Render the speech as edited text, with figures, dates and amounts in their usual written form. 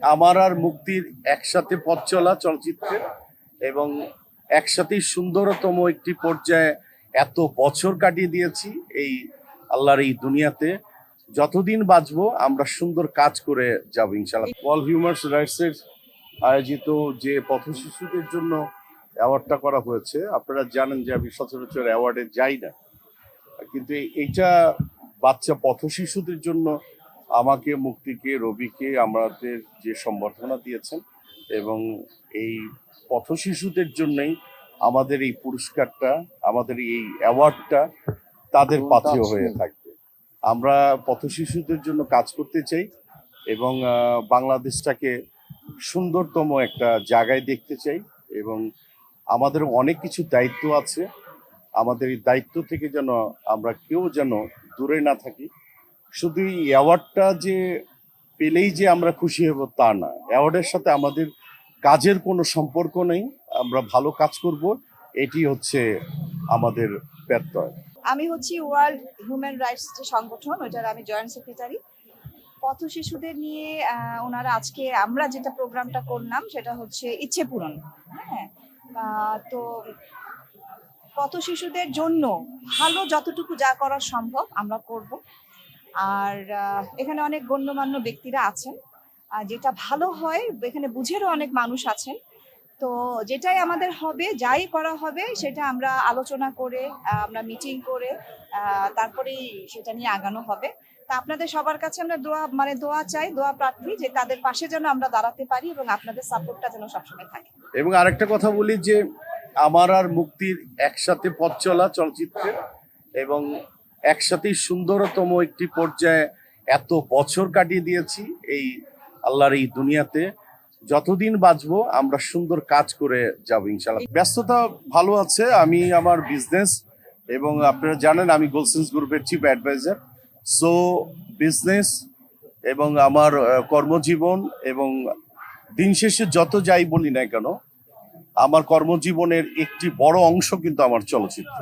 আমার আর মুক্তির একসাথে পথ চলা চলচ্চিত্রে এবং একসাথেই সুন্দরতম একটি পর্যায়ে এত বছর কাটিয়ে দিয়েছি এই আল্লাহর এই দুনিয়াতে। যতদিন বাঁচবো আমরা সুন্দর কাজ করে যাবো ইনশাআল্লাহ। ওয়ার্ল্ড হিউম্যান রাইটসের আয়োজিত যে পথশিশুদের জন্য অ্যাওয়ার্ডটা করা হয়েছে, আপনারা জানেন যে আমি সচরাচর অ্যাওয়ার্ডে যাই না, কিন্তু এইটা বাচ্চা পথশিশুদের জন্য আমাকে, মুক্তিকে, রবিকে আমাদের যে সম্বর্ধনা দিয়েছেন এবং এই পথশিশুদের জন্যই আমাদের এই পুরস্কারটা, আমাদের এই অ্যাওয়ার্ডটা তাদের পাথেয় হয়ে থাকবে। আমরা পথশিশুদের জন্য কাজ করতে চাই এবং বাংলাদেশটাকে সুন্দরতম একটা জায়গায় দেখতে চাই এবং আমাদের অনেক কিছু দায়িত্ব আছে। আমাদের এই দায়িত্ব থেকে যেন আমরা কেউ যেন দূরে না থাকি। শুধু এই অ্যাওয়ার্ডটা যে পেলেই যে আমরা খুশি হব তা না, অ্যাওয়ার্ডের সাথে আমাদের কাজের কোনো সম্পর্ক নেই। আমরা ভালো কাজ করব, এটি হচ্ছে আমাদের প্রত্যয়। আমি হচ্ছি ওয়ার্ল্ড হিউম্যান রাইটস যে সংগঠন, ওইটার আমি জয়েন্ট সেক্রেটারি। পথ শিশুদের নিয়ে ওনারা আজকে আমরা যেটা প্রোগ্রামটা করলাম সেটা হচ্ছে ইচ্ছে পূরণ। হ্যাঁ, তো পথ শিশুদের জন্য ভালো যতটুকু যা করা সম্ভব আমরা করব। আর এখানে অনেক গণ্যমান্য ব্যক্তিরা আছেন, যেটা ভালো হয় এখানে বুঝেরও অনেক মানুষ আছেন। তো যেটাই আমাদের হবে, যাই করা হবে সেটা আমরা আলোচনা করে, আমরা মিটিং করে তারপরেই সেটা নিয়ে আগানো হবে। তা আপনাদের সবার কাছে আমরা দোয়া চাই, দোয়া প্রার্থী যে তাদের পাশে যেন আমরা দাঁড়াতে পারি এবং আপনাদের সাপোর্টটা যেন সবসময় থাকে। এবং আরেকটা কথা বলি যে আমার আর মুক্তির একসাথে পথ চলা চলচ্চিত্রে এবং একসাথেই সুন্দরতম একটি পর্যায়ে এত বছর কাটিয়ে দিয়েছি এই আল্লাহর এই দুনিয়াতে। যতদিন বাঁচবো আমরা সুন্দর কাজ করে যাবো ইনশাআল্লাহ। ব্যস্ততা ভালো আছে, আমি আমার বিজনেস এবং আপনারা জানেন আমি গোলসেন্স গ্রুপের চিফ অ্যাডভাইজার। সো বিজনেস এবং আমার কর্মজীবন এবং দিন শেষে যত যাই বলি না কেন, আমার কর্মজীবনের একটি বড় অংশ কিন্তু আমার চলচ্চিত্র।